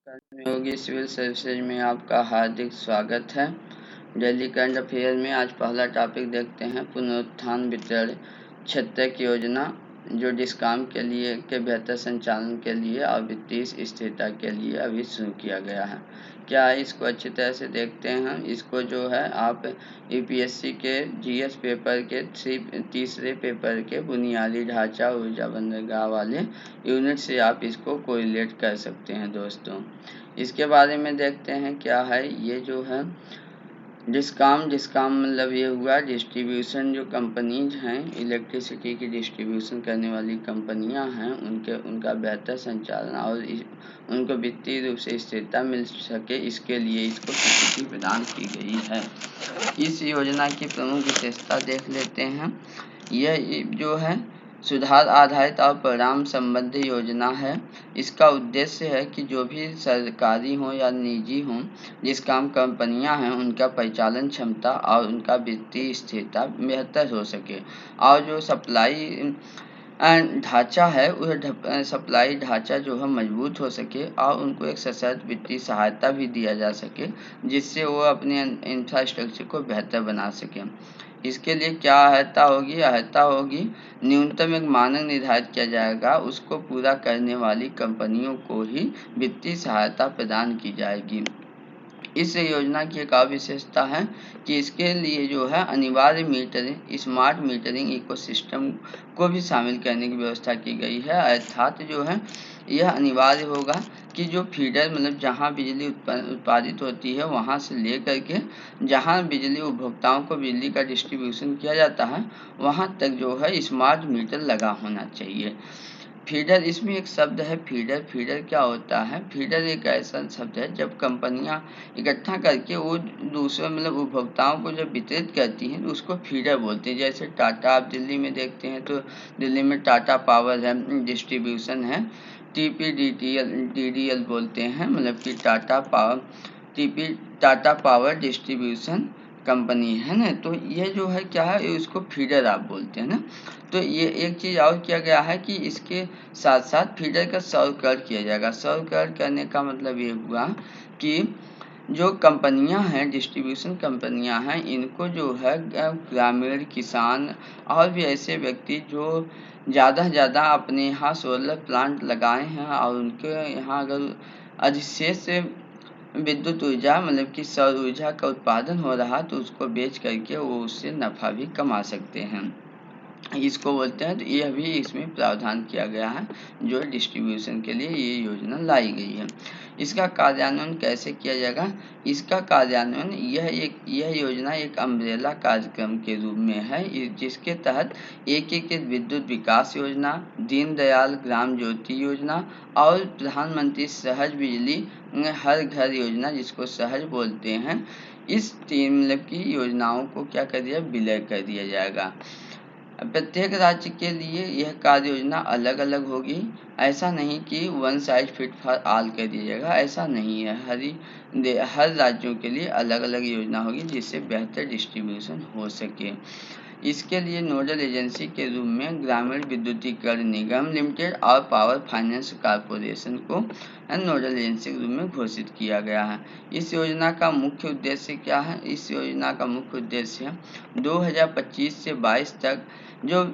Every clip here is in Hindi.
कर्मयोगी सिविल सर्विसेज में आपका हार्दिक स्वागत है। डेली करंट अफेयर में आज पहला टॉपिक देखते हैं। पुनरुत्थान वितरण क्षेत्रक योजना जो डिस्कॉम के लिए के बेहतर संचालन के लिए और वित्तीय स्थिरता के लिए अभी शुरू किया गया है। क्या है इसको अच्छी तरह से देखते हैं। इसको जो है आप यूपीएससी के जीएस पेपर के तीसरे पेपर के बुनियादी ढांचा ऊर्जा बंदरगाह वाले यूनिट से आप इसको कोरिलेट कर सकते हैं दोस्तों। इसके बारे में देखते हैं क्या है। ये जो है डिस्कॉम मतलब ये हुआ डिस्ट्रीब्यूशन, जो कंपनीज हैं इलेक्ट्रिसिटी की डिस्ट्रीब्यूशन करने वाली कंपनियां हैं उनका बेहतर संचालन और उनको वित्तीय रूप से स्थिरता मिल सके, इसके लिए इसको स्वीकृति प्रदान की गई है। इस योजना की प्रमुख विशेषता देख लेते हैं। यह जो है सुधार आधारित और परिणाम संबंधी योजना है। इसका उद्देश्य है कि जो भी सरकारी हो या निजी हो डिस्कॉम कंपनियां हैं उनका परिचालन क्षमता और उनका वित्तीय स्थिरता बेहतर हो सके और जो सप्लाई ढांचा है वह सप्लाई ढांचा जो है मजबूत हो सके और उनको एक सशर्त वित्तीय सहायता भी दिया जा सके जिससे वो अपने इंफ्रास्ट्रक्चर को बेहतर बना सकें। इसके लिए क्या अहर्ता होगी न्यूनतम एक मानक निर्धारित किया जाएगा, उसको पूरा करने वाली कंपनियों को ही वित्तीय सहायता प्रदान की जाएगी। इस योजना की एक और विशेषता है कि इसके लिए जो है अनिवार्य मीटरिंग स्मार्ट मीटरिंग इकोसिस्टम को भी शामिल करने की व्यवस्था की गई है। अर्थात जो है यह अनिवार्य होगा कि जो फीडर मतलब जहां बिजली उत्पादित होती है वहां से लेकर के जहां बिजली उपभोक्ताओं को बिजली का डिस्ट्रीब्यूशन किया जाता है वहां तक जो है स्मार्ट मीटर लगा होना चाहिए। फीडर, इसमें एक शब्द है फीडर। फीडर क्या होता है? फीडर एक ऐसा शब्द है जब कंपनियां इकट्ठा करके वो दूसरे मतलब उपभोक्ताओं को जब वितरित करती हैं तो उसको फीडर बोलते हैं। जैसे टाटा आप दिल्ली में देखते हैं तो दिल्ली में टाटा पावर है डिस्ट्रीब्यूशन है, टीडीएल बोलते हैं, मतलब कि टाटा पावर डिस्ट्रीब्यूशन कंपनी है ना। तो ये जो है क्या है उसको फीडर आप बोलते हैं ना। तो ये एक चीज़ और किया गया है कि इसके साथ साथ फीडर का सर्वकरण किया जाएगा। सर्वकरण करने का मतलब ये हुआ कि जो कंपनियां हैं डिस्ट्रीब्यूशन कंपनियां हैं इनको जो है ग्रामीण किसान और भी ऐसे व्यक्ति जो ज़्यादा से ज़्यादा अपने यहाँ सोलर प्लांट लगाए हैं और उनके यहाँ अगर अधिशेष विद्युत ऊर्जा मतलब कि सौर ऊर्जा का उत्पादन हो रहा तो उसको बेच करके वो उससे नफ़ा भी कमा सकते हैं, इसको बोलते हैं। तो यह भी इसमें प्रावधान किया गया है जो डिस्ट्रीब्यूशन के लिए ये योजना लाई गई है। इसका कार्यान्वयन कैसे किया जाएगा? इसका कार्यान्वयन यह योजना एक अम्ब्रेला कार्यक्रम के रूप में है जिसके तहत एकीकृत विद्युत विकास योजना, दीनदयाल ग्राम ज्योति योजना और प्रधानमंत्री सहज बिजली हर घर योजना जिसको सहज बोलते हैं, इस तीन मतलब की योजनाओं को क्या कर दिया विलय कर दिया जाएगा। प्रत्येक राज्य के लिए यह कार्य योजना अलग अलग होगी। ऐसा नहीं कि one size fit for all कर दिया जाएगा, ऐसा नहीं है। हर राज्यों के लिए अलग अलग योजना होगी जिससे बेहतर डिस्ट्रीब्यूशन हो सके। इसके लिए नोडल एजेंसी के रूप में ग्रामीण विद्युतीकरण निगम लिमिटेड और पावर फाइनेंस कॉर्पोरेशन को नोडल एजेंसी के रूप में घोषित किया गया है। इस योजना का मुख्य उद्देश्य क्या है? इस योजना का मुख्य उद्देश्य 2025 से 22 तक जो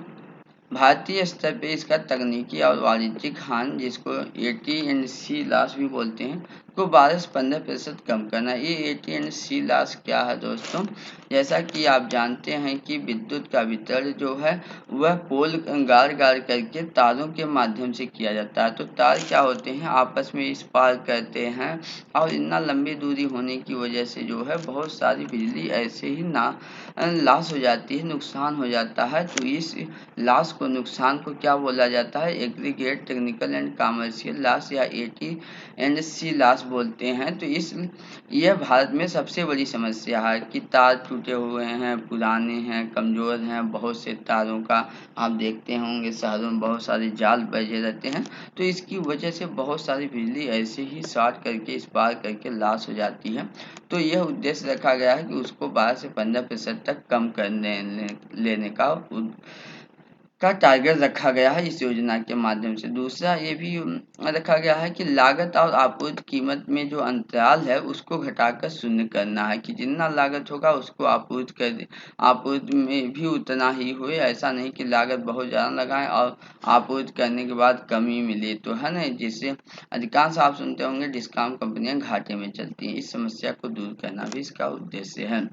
भारतीय स्तर पे इसका तकनीकी और वाणिज्यिक हानि जिसको AT&C लॉस भी बोलते हैं को 12 से 15% कम करना। ये AT&C लॉस क्या है दोस्तों? जैसा कि आप जानते हैं कि विद्युत का वितरण जो है वह पोल गाड़ करके तारों के माध्यम से किया जाता है। तो तार क्या होते हैं आपस में इस पार करते हैं और इतना लंबी दूरी होने की वजह से जो है बहुत सारी बिजली ऐसे ही लॉस हो जाती है, नुकसान हो जाता है। तो इस लॉस को नुकसान को क्या बोला जाता है? Aggregate technical and commercial loss या AT&C लॉस बोलते हैं। तो यह भारत में सबसे बड़ी समस्या है कि तार टूटे हुए हैं, पुराने हैं, कमज़ोर हैं। बहुत से तारों का आप देखते होंगे शहरों में बहुत सारे जाल बजे रहते हैं। तो इसकी वजह से बहुत सारी बिजली ऐसे ही शॉर्ट करके इस पार करके लॉस हो जाती है। तो यह उद्देश्य रखा गया है कि उसको 12 से 15% तक कम करने लेने का का टारगेट रखा गया है इस योजना के माध्यम से। दूसरा ये भी रखा गया है कि लागत और आपूर्ति कीमत में जो अंतराल है उसको घटाकर शून्य करना है, कि जितना लागत होगा उसको आपूर्ति में भी उतना ही होए। ऐसा नहीं कि लागत बहुत ज़्यादा लगाएं और आपूर्ति करने के बाद कमी मिले, तो है ना, जिससे अधिकांश आप सुनते होंगे डिस्काउंट कंपनियां घाटे में चलती हैं। इस समस्या को दूर करना भी इसका उद्देश्य है।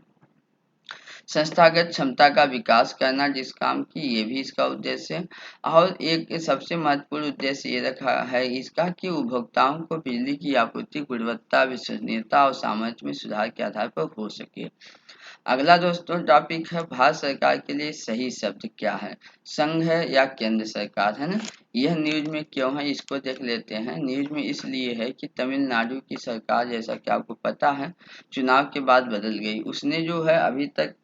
संस्थागत क्षमता का विकास करना जिस काम की, ये भी इसका उद्देश्य है। और एक सबसे महत्वपूर्ण उद्देश्य ये रखा है इसका कि उपभोक्ताओं को बिजली की आपूर्ति गुणवत्ता, विश्वसनीयता और सामर्थ्य में सुधार के आधार पर हो सके। अगला दोस्तों टॉपिक है भारत सरकार के लिए सही शब्द क्या है, संघ है या केंद्र सरकार, है ना। यह न्यूज में क्यों है इसको देख लेते हैं। न्यूज में इसलिए है कि तमिलनाडु की सरकार, जैसा कि आपको पता है, चुनाव के बाद बदल गई। उसने जो है अभी तक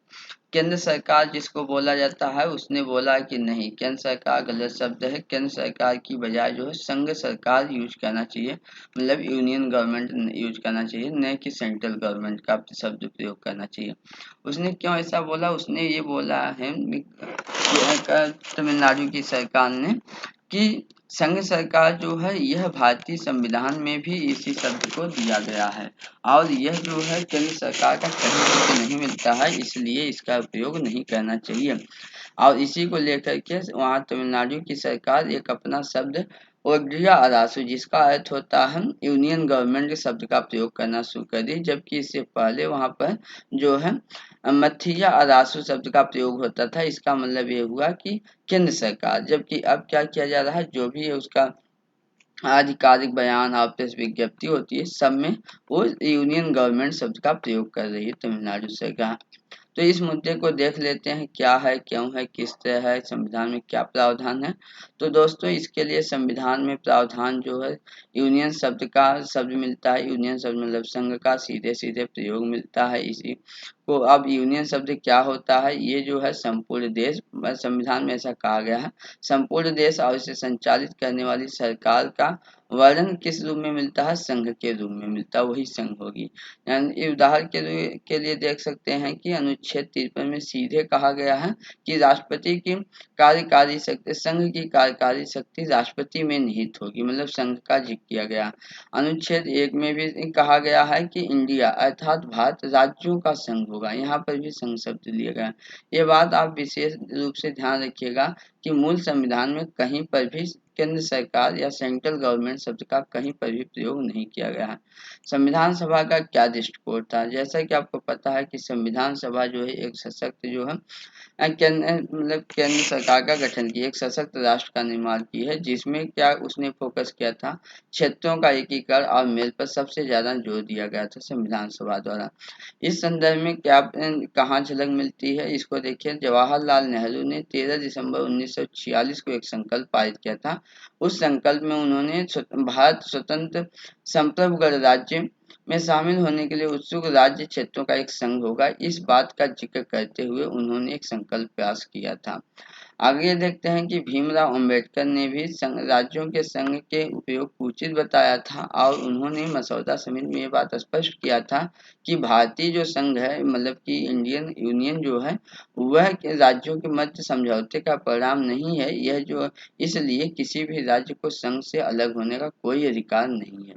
केंद्र सरकार जिसको बोला जाता है उसने बोला कि नहीं, केंद्र सरकार गलत शब्द है। केंद्र सरकार की बजाय जो है संघ सरकार यूज करना चाहिए, मतलब यूनियन गवर्नमेंट यूज करना चाहिए, न कि सेंट्रल गवर्नमेंट का शब्द प्रयोग करना चाहिए। उसने क्यों ऐसा बोला, उसने ये बोला है तमिलनाडु की सरकार ने कि संघ सरकार जो है यह भारतीय संविधान में भी इसी शब्द को दिया गया है और यह जो है केंद्र सरकार का कहीं पे नहीं मिलता है, इसलिए इसका उपयोग नहीं करना चाहिए। और इसी को लेकर के वहाँ तमिलनाडु की सरकार एक अपना शब्द ओडिया अरासु, जिसका अर्थ होता है यूनियन गवर्नमेंट के शब्द का प्रयोग करना शुरू कर दी, जबकि इससे पहले वहाँ पर जो है मथिया अरासु शब्द का प्रयोग होता था। इसका मतलब ये हुआ कि केंद्र सरकार, जबकि अब क्या किया जा रहा है, जो भी है उसका आधिकारिक बयान और प्रेस विज्ञप्ति होती है, सब में वो यूनियन गवर्नमेंट शब्द का प्रयोग कर रही है तमिलनाडु सरकार। तो इस मुद्दे को देख लेते हैं क्या है, क्यों है, किस तरह है, संविधान में क्या प्रावधान है। तो दोस्तों इसके लिए संविधान में प्रावधान जो है यूनियन शब्द का शब्द मिलता है, यूनियन शब्द मतलब संघ का सीधे सीधे प्रयोग मिलता है इसी को। अब यूनियन शब्द क्या होता है, ये जो है संपूर्ण देश, संविधान में ऐसा कहा गया है, संपूर्ण देश और इसे संचालित करने वाली सरकार का वर्णन किस रूप में मिलता है, संघ के रूप में मिलता है, वही संघ होगी। यानी उदाहरण के लिए देख सकते हैं कि अनुच्छेद 53 में सीधे कहा गया है कि राष्ट्रपति की कार्यकारी शक्ति, संघ की कार्यकारी शक्ति राष्ट्रपति में निहित होगी, मतलब संघ का जिक्र किया गया। अनुच्छेद 1 में भी कहा गया है कि इंडिया अर्थात भारत राज्यों का संघ होगा, यहाँ पर भी संघ शब्द लिया गया। ये बात आप विशेष रूप से ध्यान रखिएगा कि मूल संविधान में कहीं पर भी केंद्र सरकार या सेंट्रल गवर्नमेंट शब्द का कहीं पर भी प्रयोग नहीं किया गया है। संविधान सभा का क्या दृष्टिकोण था, जैसा कि आपको पता है कि संविधान सभा जो है एक सशक्त जो है केंद्र सरकार का गठन की, एक सशक्त राष्ट्र का निर्माण की है, जिसमें क्या उसने फोकस किया था, क्षेत्रों का एकीकरण और मेल पर सबसे ज्यादा जोर दिया गया था संविधान सभा द्वारा। इस संदर्भ में क्या कहाँ झलक मिलती है इसको देखिए। जवाहरलाल नेहरू ने 13 दिसंबर 1946 को एक संकल्प पारित किया था। उस संकल्प में उन्होंने भारत स्वतंत्र संप्रभु गणराज्य में शामिल होने के लिए उत्सुक राज्य क्षेत्रों का एक संघ होगा, इस बात का जिक्र करते हुए उन्होंने एक संकल्प प्रयास किया था। आगे देखते हैं कि भीमराव अंबेडकर ने भी राज्यों के संघ के उपयोग को उचित बताया था और उन्होंने मसौदा समिति में ये बात स्पष्ट किया था कि भारतीय जो संघ है, मतलब कि इंडियन यूनियन जो है, वह राज्यों के मध्य समझौते का परिणाम नहीं है। यह जो इसलिए किसी भी राज्य को संघ से अलग होने का कोई अधिकार नहीं है।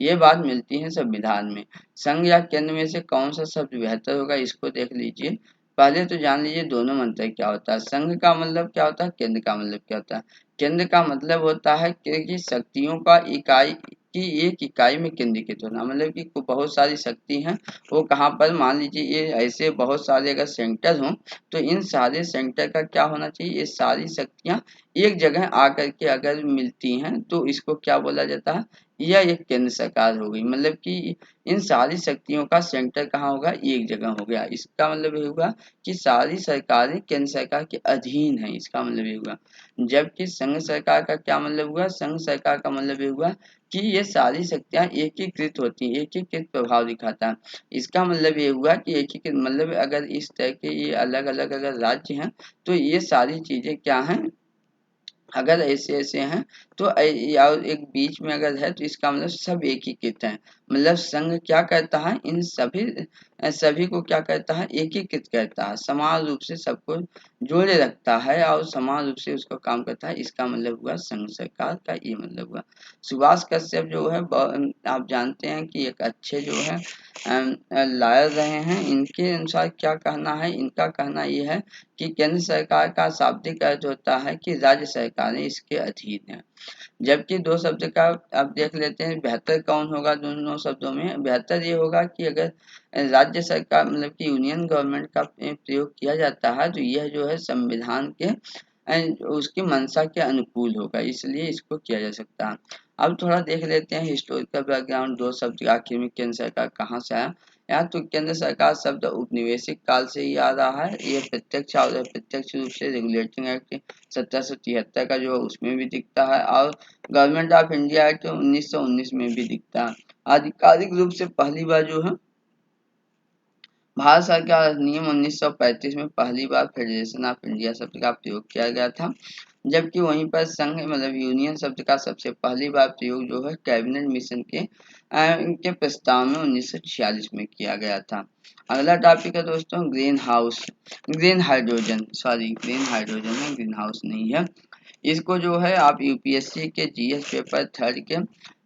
ये बात मिलती है संविधान में। संघ या केंद्र में से कौन सा शब्द बेहतर होगा इसको देख लीजिए। पहले तो जान लीजिए दोनों मंत्र क्या होता है। संघ का मतलब क्या होता है, केंद्र का मतलब क्या होता है। केंद्र का मतलब होता है कि शक्तियों का इकाई की एक इकाई में केंद्रीकृत होना, मतलब कि बहुत सारी शक्ति हैं, वो कहाँ पर, मान लीजिए ये ऐसे बहुत सारे अगर सेंटर हों तो इन सारे सेंटर का क्या होना चाहिए, ये सारी शक्तियाँ एक जगह आकर के अगर मिलती हैं तो इसको क्या बोला जाता है, यह एक केंद्र सरकार हो गई। मतलब कि इन सारी शक्तियों का सेंटर कहाँ होगा, एक जगह हो गया। इसका मतलब ये होगा कि सारी सरकारें केंद्र सरकार के अधीन है, इसका मतलब ये हुआ। जबकि संघ सरकार का क्या मतलब हुआ, संघ सरकार का मतलब ये हुआ कि ये सारी शक्तियां एकीकृत होती हैं, एकीकृत प्रभाव दिखाता है। इसका मतलब ये हुआ कि एकीकृत मतलब अगर इस तरह के ये अलग अलग अगर राज्य हैं तो ये सारी चीजें क्या हैं, अगर ऐसे ऐसे हैं तो या एक बीच में अगर है तो इसका मतलब सब एकीकृत हैं। मतलब संघ क्या करता है, इन सभी को क्या करता है, एकीकृत करता है, समान रूप से सबको जोड़े रखता है और समान रूप से उसका काम करता है। इसका मतलब हुआ संघ सरकार का ये मतलब हुआ। सुभाष कश्यप जो है आप जानते हैं कि एक अच्छे जो है लॉयर रहे हैं। इनके अनुसार क्या कहना है, इनका कहना ये है कि केंद्र सरकार का शाब्दिक अर्थ होता है कि राज्य सरकारें इसके अधीन है। जबकि दो शब्द का अब देख लेते हैं, बेहतर कौन होगा दोनों शब्दों में। बेहतर ये होगा कि अगर राज्य सरकार मतलब कि यूनियन गवर्नमेंट का प्रयोग किया जाता है तो यह जो है संविधान के उसकी मंशा के अनुकूल होगा, इसलिए इसको किया जा सकता है। अब थोड़ा देख लेते हैं हिस्टोरिकल बैकग्राउंड, दो शब्द आखिर में केंद्र सरकार कहाँ से आया। यहाँ तो केंद्र सरकार शब्द उपनिवेशिक काल से ही आ रहा है। ये प्रत्यक्ष और अप्रत्यक्ष रूप से रेगुलेटिंग एक्ट 1773 का जो है उसमें भी दिखता है और गवर्नमेंट ऑफ इंडिया एक्ट 1919 में भी दिखता है। आधिकारिक रूप से पहली बार जो है भारत सरकार अधिनियम 1935 में पहली बार फेडरेशन ऑफ इंडिया शब्द का प्रयोग किया गया था। जबकि वहीं पर संघ मतलब यूनियन शब्द का सबसे पहली बार प्रयोग जो है कैबिनेट मिशन के प्रस्ताव में 1946 में किया गया था। अगला टॉपिक है दोस्तों green hydrogen, sorry green hydrogen है, ग्रीन हाउस नहीं है। इसको जो है आप यूपीएससी के जीएस पेपर 3 के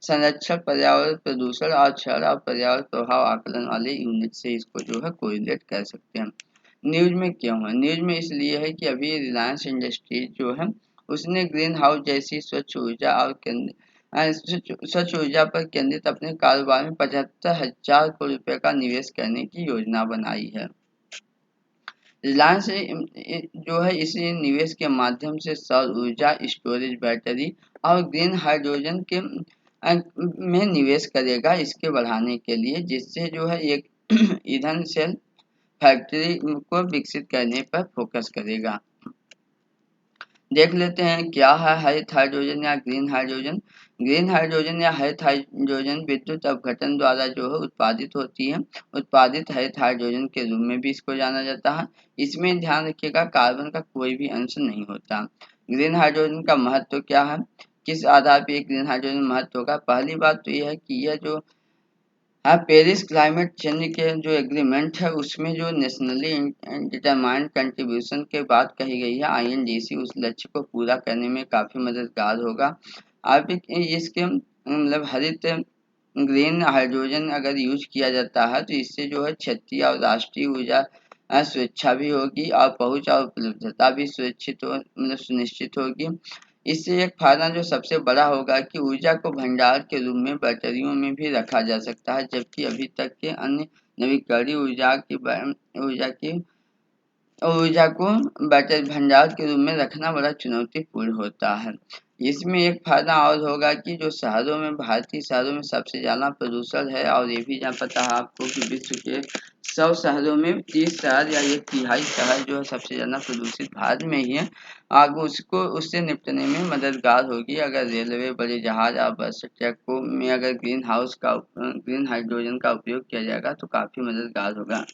संरक्षण, पर्यावरण प्रदूषण और क्षरण और पर्यावरण प्रभाव आकलन वाले यूनिट से इसको जो है कोरिलेट कर सकते हैं। न्यूज में क्यों है, न्यूज में इसलिए है कि अभी रिलायंस इंडस्ट्रीज जो है उसने ग्रीन हाउस जैसी स्वच्छ ऊर्जा और स्वच्छ ऊर्जा पर केंद्रित अपने कारोबार में 75,000 करोड़ रुपए का निवेश करने की योजना बनाई है। रिलायंस जो है इसी निवेश के माध्यम से सौर ऊर्जा, स्टोरेज, बैटरी और ग्रीन हाइड्रोजन के में निवेश करेगा इसके बढ़ाने के लिए, जिससे जो है एक ईंधन सेल फैक्ट्री को विकसित करने पर फोकस करेगा। देख लेते हैं क्या है हरित हाइड्रोजन या ग्रीन हाइड्रोजन। ग्रीन हाइड्रोजन या हरित हाइड्रोजन विद्युत अपघटन द्वारा जो है उत्पादित होती है। उत्पादित हरित हाइड्रोजन के रूप में भी इसको जाना जाता है। इसमें ध्यान रखिएगा कार्बन का कोई भी अंश नहीं होता। ग्रीन हाइड्रोजन का महत्व क्या है, किस आधार पर ग्रीन हाइड्रोजन महत्व होगा। पहली बात तो यह है कि यह जो पेरिस क्लाइमेट चेंज के जो एग्रीमेंट है उसमें जो नेशनली डिटरमाइंड कंट्रीब्यूशन के बात कही गई है आईएनडीसी, उस लक्ष्य को पूरा करने में काफी मददगार होगा। आप इसके मतलब हरित ग्रीन हाइड्रोजन अगर यूज किया जाता है तो इससे जो है क्षेत्रीय और राष्ट्रीय ऊर्जा सुरक्षा भी होगी और पहुंच और उपलब्धता भी सुरक्षित मतलब सुनिश्चित होगी। इससे एक फायदा जो सबसे बड़ा होगा कि ऊर्जा को भंडार के रूप में बैटरियों में भी रखा जा सकता है, जबकि अभी तक के अन्य नवीकरणीय ऊर्जा को बैटरी भंडार के रूप में रखना बड़ा चुनौतीपूर्ण होता है। इसमें एक फायदा और होगा कि जो शहरों में भारतीय शहरों में सबसे ज्यादा प्रदूषण है और ये भी जान पता है आपको कि विश्व के 100 शहरों में 30 शहर या 1/3 शहर जो है सबसे ज्यादा प्रदूषित भारत में ही है। आगे उसको उससे निपटने में मददगार होगी अगर रेलवे, बड़े जहाज और बस ट्रकों में अगर ग्रीन हाइड्रोजन का उपयोग किया जाएगा तो काफी मददगार होगा।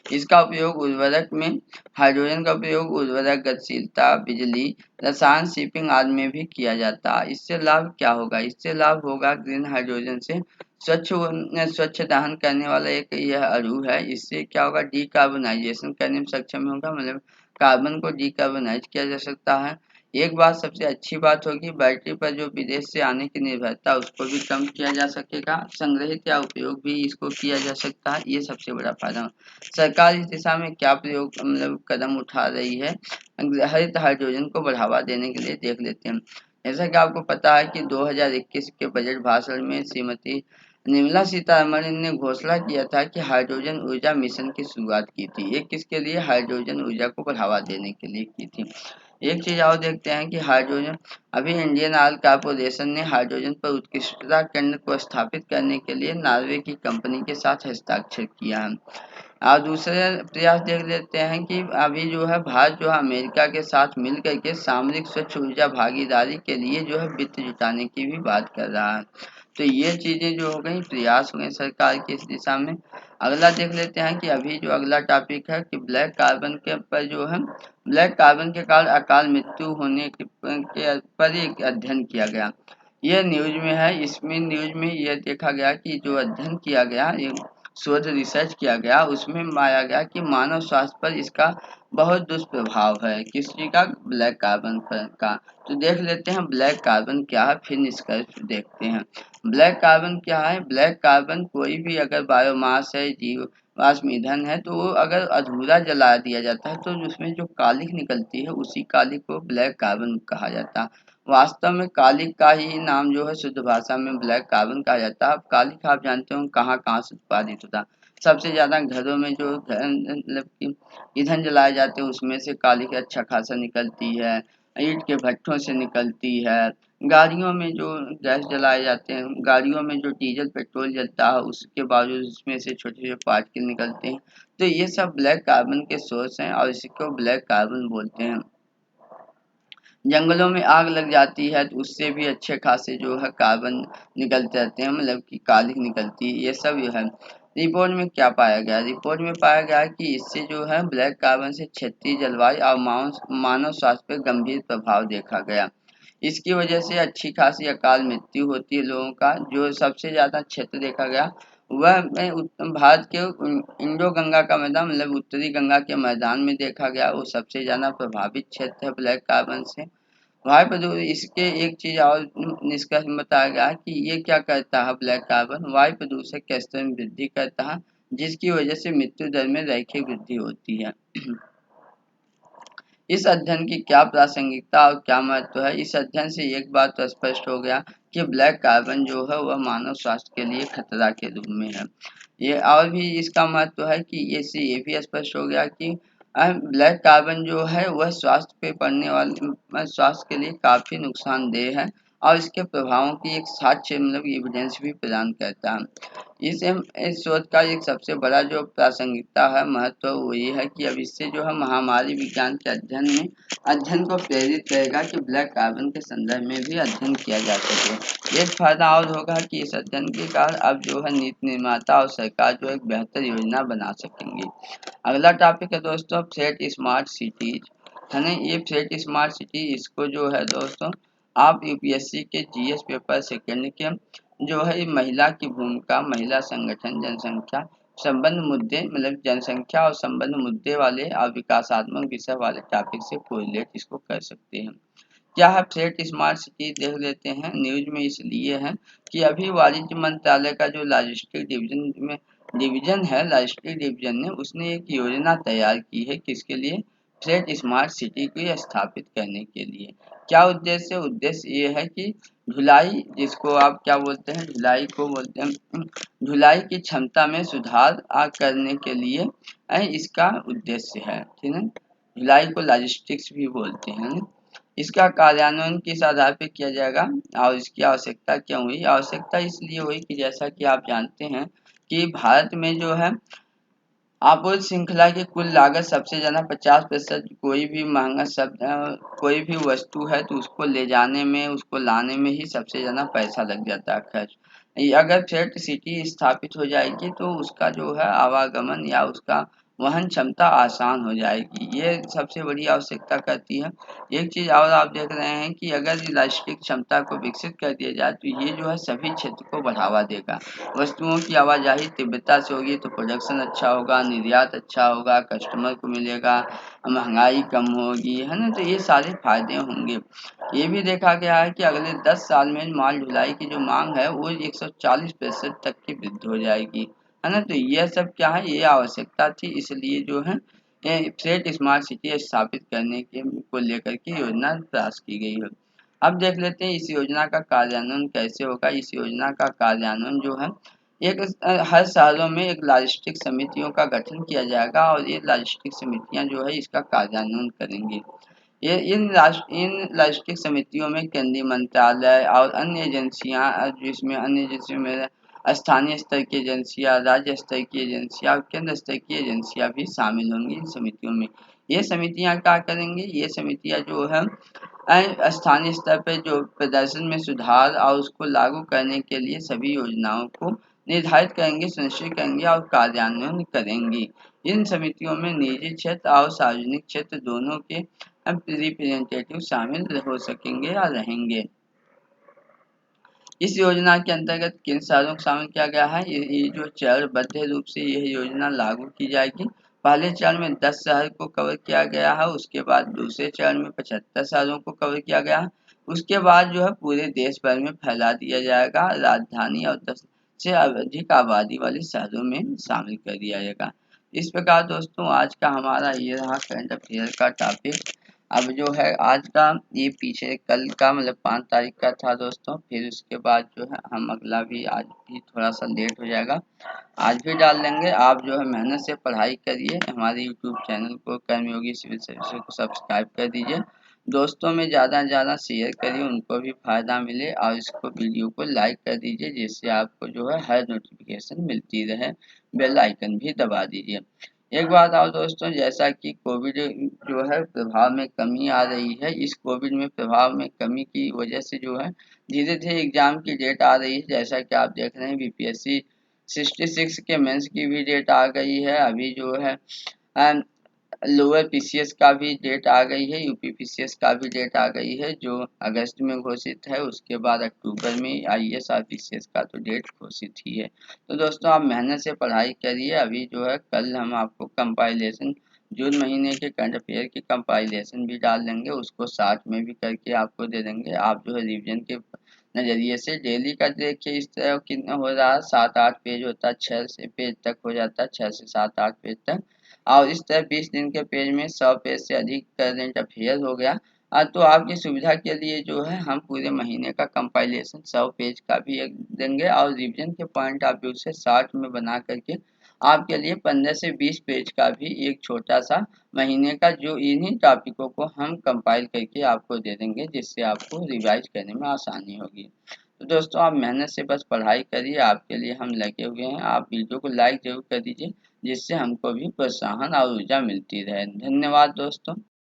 इसका उपयोग उर्वरक में हाइड्रोजन का उपयोग उर्वरक, गतिशीलता, बिजली, रसायन, शिपिंग आदि में भी किया जाता है। इससे लाभ क्या होगा, इससे लाभ होगा ग्रीन हाइड्रोजन से स्वच्छ दहन करने वाला एक यह अणु है। इससे क्या होगा, डिकार्बोनाइजेशन करने में सक्षम होगा, मतलब कार्बन को डिकार्बोनाइज किया जा सकता है। एक बात सबसे अच्छी बात होगी बैटरी पर जो विदेश से आने की निर्भरता उसको भी कम किया जा सकेगा, संग्रहित या उपयोग भी इसको किया जा सकता है, ये सबसे बड़ा फायदा। सरकार इस दिशा में क्या प्रयोग मतलब कदम उठा रही है हरित हाइड्रोजन को बढ़ावा देने के लिए, देख लेते हैं। जैसा कि आपको पता है कि 2021 के बजट भाषण में श्रीमती निर्मला सीतारमण ने घोषणा किया था कि हाइड्रोजन ऊर्जा मिशन की शुरुआत की थी। ये किसके लिए, हाइड्रोजन ऊर्जा को बढ़ावा देने के लिए की थी। एक चीज और देखते हैं कि हाइड्रोजन अभी इंडियन ऑयल कॉर्पोरेशन ने हाइड्रोजन पर उत्कृष्टता केंद्र को स्थापित करने के लिए नॉर्वे की कंपनी के साथ हस्ताक्षर किया है। और दूसरे प्रयास देख लेते हैं कि अभी जो है भारत जो है अमेरिका के साथ मिल करके सामरिक स्वच्छ ऊर्जा भागीदारी के लिए जो है वित्त जुटाने की भी बात कर रहा है। तो ये चीजें जो हो गई प्रयास हो गए सरकार की इस दिशा में। अगला देख लेते हैं कि अभी जो अगला टॉपिक है कि ब्लैक कार्बन के पर जो है ब्लैक कार्बन के कारण अकाल मृत्यु होने के पर एक अध्ययन किया गया। ये न्यूज में है। इसमें न्यूज में यह देखा गया कि जो अध्ययन किया गया, ये शोध रिसर्च किया गया, उसमें पाया गया कि मानव स्वास्थ्य पर इसका बहुत दुष्प्रभाव है। किस चीज का? ब्लैक कार्बन पर का। तो देख लेते हैं ब्लैक कार्बन क्या है, फिर निष्कर्ष देखते हैं। ब्लैक कार्बन क्या है? ब्लैक कार्बन कोई भी अगर बायोमास है, जीवाश्म ईंधन है, तो वो अगर अधूरा जला दिया जाता है तो उसमें जो कालिख निकलती है, उसी कालिख को ब्लैक कार्बन कहा जाता है। वास्तव में कालिख का ही नाम जो है शुद्ध भाषा में ब्लैक कार्बन कहा जाता है। अब कालिख आप जानते हो कहाँ-कहाँ से उत्पादित होता है। सबसे ज़्यादा घरों में जो मतलब कि ईंधन जलाए जाते हैं उसमें से कालिख अच्छा खासा निकलती है, ईंट के भट्ठों से निकलती है, गाड़ियों में जो गैस जलाए जाते हैं, गाड़ियों में जो डीजल पेट्रोल जलता है उसके बावजूद उसमें से छोटे-छोटे पार्टिकल निकलते हैं। तो ये सब ब्लैक कार्बन के सोर्स हैं और इसी को ब्लैक कार्बन बोलते हैं। जंगलों में आग लग जाती है तो उससे भी अच्छे खासे जो है कार्बन निकलते रहते हैं, मतलब कि कालिख निकलती है। ये सब जो है रिपोर्ट में क्या पाया गया? रिपोर्ट में पाया गया कि इससे जो है ब्लैक कार्बन से क्षेत्रीय जलवायु और मानव स्वास्थ्य पर गंभीर प्रभाव देखा गया। इसकी वजह से अच्छी खासी अकाल मृत्यु होती है लोगों का। जो सबसे ज्यादा क्षेत्र देखा गया वह भारत के इंडो गंगा का मैदान, मतलब उत्तरी गंगा के मैदान में देखा गया। वो सबसे ज्यादा प्रभावित क्षेत्र है ब्लैक कार्बन से। वायु प्रदूषण इसके एक चीज और निष्कर्ष में बताया गया कि ये क्या करता है ब्लैक कार्बन, वायु प्रदूषण के स्तर में वृद्धि करता है, जिसकी वजह से मृत्यु दर में रैखिक वृद्धि होती है। इस अध्ययन की क्या प्रासंगिकता और क्या महत्व है? इस अध्ययन से एक बात तो स्पष्ट हो गया कि ब्लैक कार्बन जो है वह मानव स्वास्थ्य के लिए खतरा के रूप में है। ये और भी इसका महत्व है कि इससे ये भी स्पष्ट हो गया कि ब्लैक कार्बन जो है वह स्वास्थ्य पे पड़ने वाले स्वास्थ्य के लिए काफी नुकसानदेह है और इसके प्रभावों की एक साक्ष्य मतलब एविडेंस भी प्रदान करता है। इस शोध का एक सबसे बड़ा जो प्रासंगिकता है, महत्व वो ये है कि अब इससे जो है महामारी विज्ञान के अध्ययन को प्रेरित करेगा कि ब्लैक कार्बन के संदर्भ में भी अध्ययन किया जा सके। एक फायदा और होगा कि इस अध्ययन के कारण अब जो है नीति निर्माता और सरकार जो एक बेहतर योजना बना सकेंगे। अगला टॉपिक है दोस्तों फ्लैट स्मार्ट सिटीज, है ना। ये फ्लैट स्मार्ट सिटी इसको जो है दोस्तों आप यूपीएससी के जीएस पेपर सेकंड के जो है महिला की भूमिका, महिला संगठन, जनसंख्या संबंध मुद्दे, मतलब जनसंख्या और संबंध मुद्दे वाले और विकासात्मक विषय वाले टॉपिक से कोरिलेट इसको कर सकते हैं। क्या है फ्लैट स्मार्ट सिटी देख लेते हैं। न्यूज में इसलिए है कि अभी वाणिज्य मंत्रालय का जो डिवीजन है, लॉजिस्टिक डिवीजन ने उसने एक योजना तैयार की है किसके लिए? फ्लैट स्मार्ट सिटी को स्थापित करने के लिए। क्या उद्देश्य है? उद्देश्य ये है कि ढुलाई, जिसको आप क्या बोलते हैं, ढुलाई को बोलते हैं, ढुलाई की क्षमता में सुधार करने के लिए इसका उद्देश्य है, ठीक है। ढुलाई को लॉजिस्टिक्स भी बोलते हैं। इसका कार्यान्वयन किस आधार पर किया जाएगा और इसकी आवश्यकता क्यों हुई? आवश्यकता इसलिए हुई कि जैसा कि आप जानते हैं कि भारत में जो है आपूर्ति श्रृंखला की कुल लागत सबसे ज्यादा 50% कोई भी महंगा कोई भी वस्तु है तो उसको ले जाने में, उसको लाने में ही सबसे ज्यादा पैसा लग जाता है खर्च। अगर फ्लैट सिटी स्थापित हो जाएगी तो उसका जो है आवागमन या उसका वहन क्षमता आसान हो जाएगी। ये सबसे बड़ी आवश्यकता करती है। एक चीज और आप देख रहे हैं कि अगर लॉजिस्टिक क्षमता को विकसित कर दिया जाए तो ये जो है सभी क्षेत्र को बढ़ावा देगा। वस्तुओं की आवाजाही तीव्रता से होगी तो प्रोडक्शन अच्छा होगा, निर्यात अच्छा होगा, कस्टमर को मिलेगा, महंगाई कम होगी, है ना। तो ये सारे फायदे होंगे। ये भी देखा गया है कि अगले 10 साल में माल ढुलाई की जो मांग है वो 140% तक की वृद्धि हो जाएगी, है ना। तो यह सब क्या है, ये आवश्यकता थी, इसलिए जो है फ्लैट स्मार्ट सिटी स्थापित करने के को लेकर के योजना प्रयास की गई है। अब देख लेते हैं इस योजना का कार्यान्वयन कैसे होगा। इस योजना का कार्यान्वयन जो है एक हर शहरों में एक लॉजिस्टिक समितियों का गठन किया जाएगा और ये लॉजिस्टिक समितियां जो है इसका कार्यान्वयन करेंगी। ये इन लॉजिस्टिक समितियों में केंद्रीय मंत्रालय और अन्य एजेंसियां, जिसमें अन्य एजेंसियों में स्थानीय स्तर की एजेंसियां, राज्य स्तर की एजेंसियां और केंद्र स्तर की एजेंसियां भी शामिल होंगी इन समितियों में। ये समितियां क्या करेंगी? ये समितियां जो है स्थानीय स्तर पर जो प्रदर्शन में सुधार और उसको लागू करने के लिए सभी योजनाओं को निर्धारित करेंगे, सुनिश्चित करेंगे और कार्यान्वयन करेंगी। इन समितियों में निजी क्षेत्र और सार्वजनिक क्षेत्र दोनों के रिप्रेजेंटेटिव शामिल हो सकेंगे या रहेंगे। इस योजना के अंतर्गत किन शहरों को शामिल किया गया है? ये जो चरणबद्ध रूप से यह योजना लागू की जाएगी। पहले चरण में 10 शहर को कवर किया गया है, उसके बाद दूसरे चरण में 75 शहरों को कवर किया गया है, उसके बाद जो है पूरे देश भर में फैला दिया जाएगा। राजधानी और 10 से अधिक आबादी वाले शहरों में शामिल कर दिया जाएगा। इस प्रकार दोस्तों आज का हमारा ये रहा करंट अफेयर का टॉपिक। अब जो है आज का ये पीछे कल का मतलब 5 तारीख का था दोस्तों, फिर उसके बाद जो है हम अगला भी आज भी थोड़ा सा लेट हो जाएगा, आज भी डाल देंगे। आप जो है मेहनत से पढ़ाई करिए, हमारे यूट्यूब चैनल को कर्मयोगी सिविल सर्विसेज को सब्सक्राइब कर दीजिए, दोस्तों में ज़्यादा से ज़्यादा शेयर करिए, उनको भी फायदा मिले, और इसको वीडियो को लाइक कर दीजिए जिससे आपको जो है हर नोटिफिकेशन मिलती रहे। बेल आइकन भी दबा दीजिए। एक बात और दोस्तों, जैसा कि कोविड जो है प्रभाव में कमी आ रही है, इस कोविड में प्रभाव में कमी की वजह से जो है धीरे धीरे एग्जाम की डेट आ रही है। जैसा कि आप देख रहे हैं बीपीएससी 66 के मेंस की भी डेट आ गई है। अभी जो है लोअर पीसीएस का भी डेट आ गई है, यूपी पीसीएस का भी डेट आ गई है जो अगस्त में घोषित है। उसके बाद अक्टूबर में आईएएस और पीसीएस का तो डेट घोषित ही है। तो दोस्तों आप मेहनत से पढ़ाई करिए। अभी जो है कल हम आपको कंपाइलेशन जून महीने के करंट अफेयर की कंपाइलेशन भी डाल देंगे, उसको साथ में भी करके आपको दे देंगे। आप जो है रिविजन के नज़रिए से डेली का देखिए इस तरह कितना हो रहा है, 7-8 पेज होता है, 6 से पेज तक हो जाता है, 6 से 7-8 पेज तक। और इस तरह 20 दिन के पेज में 100 पेज से अधिक करंट अफेयर हो गया। तो आपकी सुविधा के लिए जो है हम पूरे महीने का कंपाइलेशन 100 पेज का भी एक देंगे, और रिवीजन के पॉइंट ऑफ व्यू से शॉर्ट में बना करके आपके लिए 15 से 20 पेज का भी एक छोटा सा महीने का जो इन्हीं टॉपिकों को हम कंपाइल करके आपको दे देंगे, जिससे आपको रिवाइज करने में आसानी होगी। तो दोस्तों आप मेहनत से बस पढ़ाई करिए, आपके लिए हम लगे हुए हैं। आप वीडियो को लाइक जरूर कर दीजिए जिससे हमको भी प्रोत्साहन और ऊर्जा मिलती रहे। धन्यवाद दोस्तों।